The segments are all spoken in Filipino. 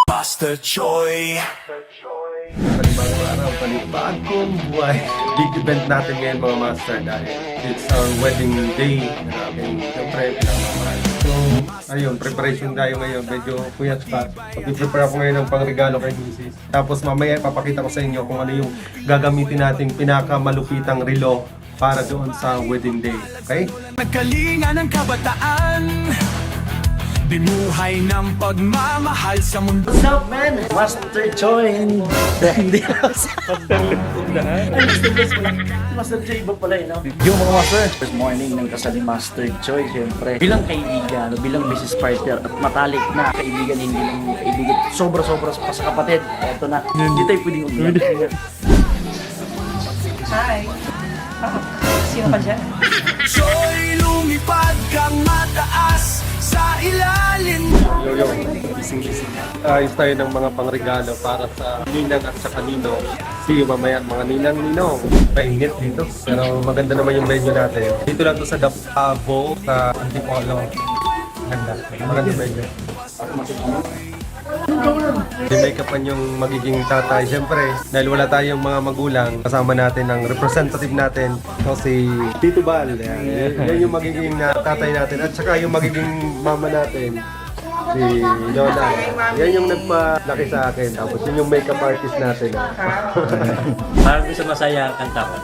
Master Choi. Panibagong araw, panibagong buhay. Big event natin ngayon mga master dahil it's our wedding day na aking siyempre pinamamahal. So, ayun, preparation tayo ngayon. Medyo puyat pa. Mag-prepare ako ngayon ng pangregalo kay Mrs. Tapos mamaya ipapakita ko sa inyo kung ano yung gagamitin nating pinakamalupitang relo para doon sa wedding day. Okay? Nagkalinga ng kabataan, binuhay ng pagmamahal sa mundo. What's up, man? Master Choi. Hindi lang sa... Master Choi iba pala, no? Yung mga master. First morning ng kasal ni Master Choi, siyempre. Bilang kaibigan, bilang business partner at matalik na kaibigan, hindi lang kaibigan. Sobra-sobra pa sa kapatid. Eto na. Hindi tayo pwedeng umiyak. Hi. Sino ka dyan? Choi, lumipad kang mataas sa ilalim. Yo, gising-gising. Ayos tayo ng mga pangregalo para sa ninang at sa kanino. See you mamaya mga ninang-ninong. Mainit dito. Pero maganda naman yung menu natin. Dito lang to sa Davao, sa Antipolo. Ganda. Maganda menu. May make-upan yung magiging tatay. Siyempre, dahil wala tayong mga magulang, kasama natin ang representative natin. So, si Tito Bal. Yan yung magiging tatay natin. At saka yung magiging mama natin, si Lola. Yan yung nagpalaki sa akin. Tapos yun yung make-up artist natin. Parang gusto masaya ang kanta ko.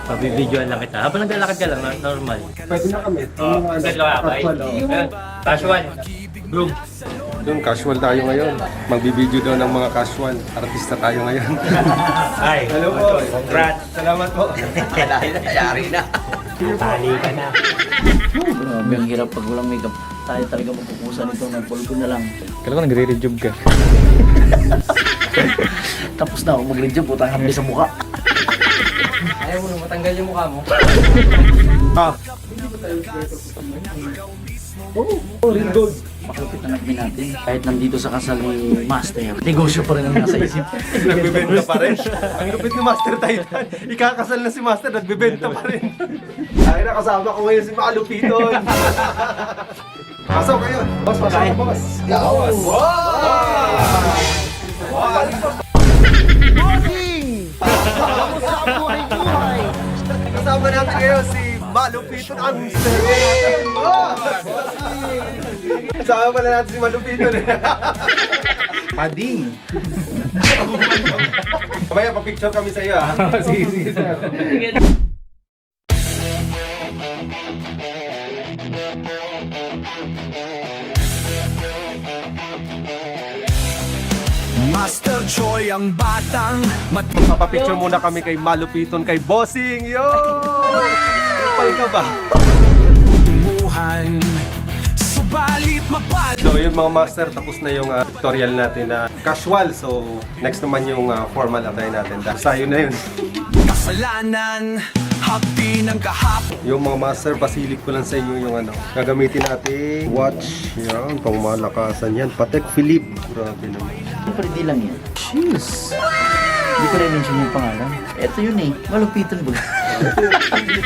Pabibidyoan lang kita. Habang naglalakad ka lang, normal. Pwede na kami. Casual. Group. Doon, casual tayo ngayon. Magbibideo daw ng mga casual. Artista tayo ngayon. Ay, Hello po. congrats. Salamat po. Yari na. Tali ka na. Grabe, ang hirap pag walang makeup. Tayo talaga mapupusan ito. Nagpulgo na lang. Kala ko nagre-rejob ka. Tapos na ako mag-rejob. Putang hamli sa mukha. Ayaw mo na matanggal yung mukha mo. Ah, Real gold. Makalupit na nagmin natin. Kahit nandito sa kasal ni Master, negosyo pa rin ang nasa isip. nagbibenta pa rin. Ang lupit ni Master Titan. Ikakasal na si Master, nagbibenta pa rin. Ay, nakasama ko ngayon si Makalupiton. Pasok kayo. Boss, pasok boss. Boss! Kasama natin ngayon si Malupiton ang server natin. Kasama pala natin si Malupiton. Pading! Mamaya pa-picture kami sa iyo ha. Sige, sir. Master Choi ang batang Magpapapicture muna kami kay Malupiton, kay Bossing. Yo! Kapal ka ba? matumuhan. Subalit mapal. So yun mga master, tapos na yung tutorial natin na casual. So next naman yung formal attire natin. Sayo na yun. Kasalanan, hapdi ng kahapon. Yung mga master, pasilip ko lang sa inyo yung gagamitin natin watch. Yan, pang malakasan yan. Patek Philippe. Grabe naman. Siyempre di lang yan. Cheers! Hindi ko na-mention yung pangalan. Ito yun eh. Malupitan ba?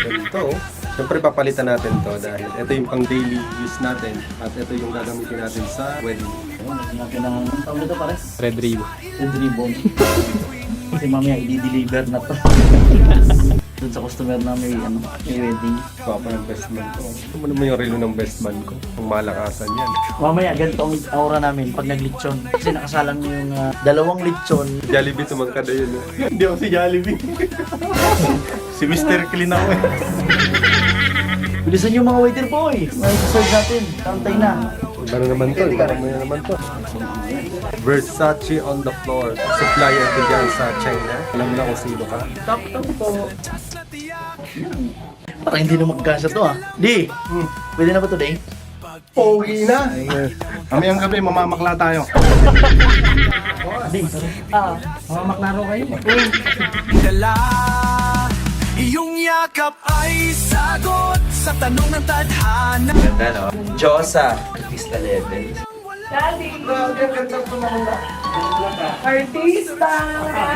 Ito, siyempre papalitan natin to dahil ito yung pang daily use natin at ito yung gagamitin natin sa wedding. Ayun, natin ng tawag nito pare. Red ribbon. Red ribbon. Kasi mamaya i-deliver na to. Doon sa customer na may wedding. Papa ng best man ko. Ano naman yung relo ng best man ko? Ang malakasan yan. Mamaya ganito ang aura namin pag naglitsyon. Kasi nakasalang yung dalawang litsyon. Jollibee tumangkada yun. Hindi ako si Jollibee. Si Mr. Clean ako eh. Bilisan yung mga waiter boy. May serve natin. Kantay na. Ano naman to? Parang may naman to. Versace on the floor. Supplier ko dyan sa China. Alam na kung sino ka. Top po. Parang hindi na magkasya to ah. Di! Pwede na ba to, Day? Pogi na. Mamayang gabi, mamamakla tayo. Mamaklaro kayo. Dala, iyong yakap ay sagot sa tanong ng tadhana. Ganda, no? Diyosa, artista level. Artista!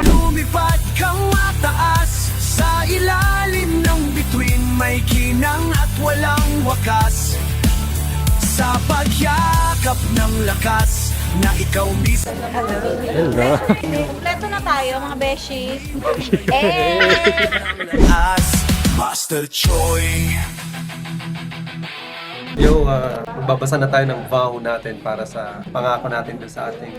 Lumipad kang mataas sa ilalim ng bituin, may kinang at walang wakas. Sa pagyakap ng lakas na ikaw mismo. Kompleto na tayo, mga beshi. As Master Choi. Yo, magbabasa na tayo ng vow natin para sa pangako natin doon sa ating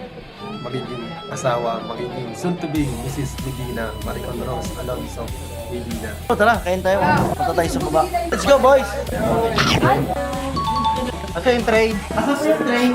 magiging asawa, magiging soon-to-be Mrs. Medina, Maricon Rose Alonso Medina. Tara, kain tayo. Punta tayo sa baba. Let's go, boys! Ito yung tray. Asa po yung tray?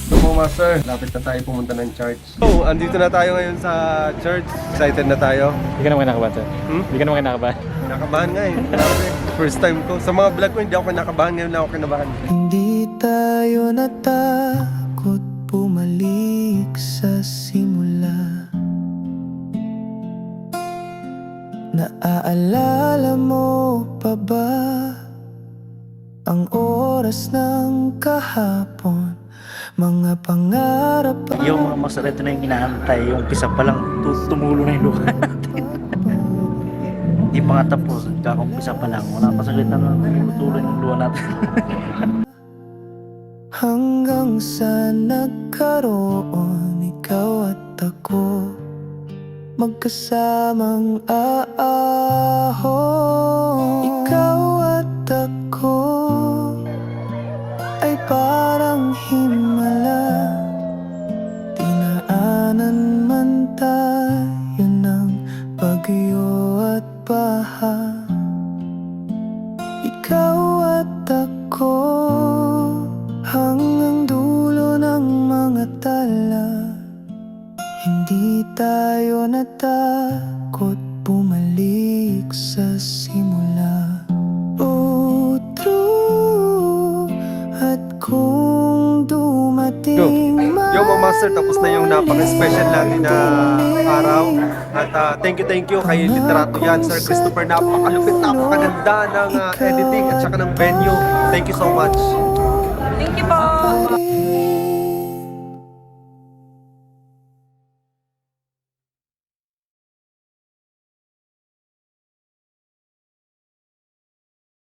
So, Master, lapit na tayo pumunta ng church. So, andito na tayo ngayon sa church. Excited na tayo. Hindi ka naman kinakabahan, sir. Hindi ka naman kinakabahan. Nakabahan nga eh. Grabe. First time ko. Sa mga vlog ko, hindi ako kinakabahan. Ngayon na ako kinabahan. Hindi tayo natakot bumalik sa simula. Naaalala mo pa ba ang oras ng kahapon? Mga pangarap Yung mga master, ito na yung inaantay. Yung pisa pa lang, tumulo na yung luha natin. Hindi pa nga tapos. Kakumpisa pa lang. Wala pa saglit na tumutuloy yung luha natin. hanggang sa nagkaroon ikaw at ako magkasamang aahon. Ikaw at ako ay parang himala, dinaanan man tayo ng bagyo at baha. Ikaw at ako hanggang dulo ng mga tala. Hindi tayo natakot bumalik sa simula. Oh, true. At kung dumating Yo mga master, tapos na yung napaka-special natin na araw. At thank you kay Literato yan, Sir Christopher. Napakalupit, napakaganda ng editing at saka ng venue. Thank you so much. Thank you po!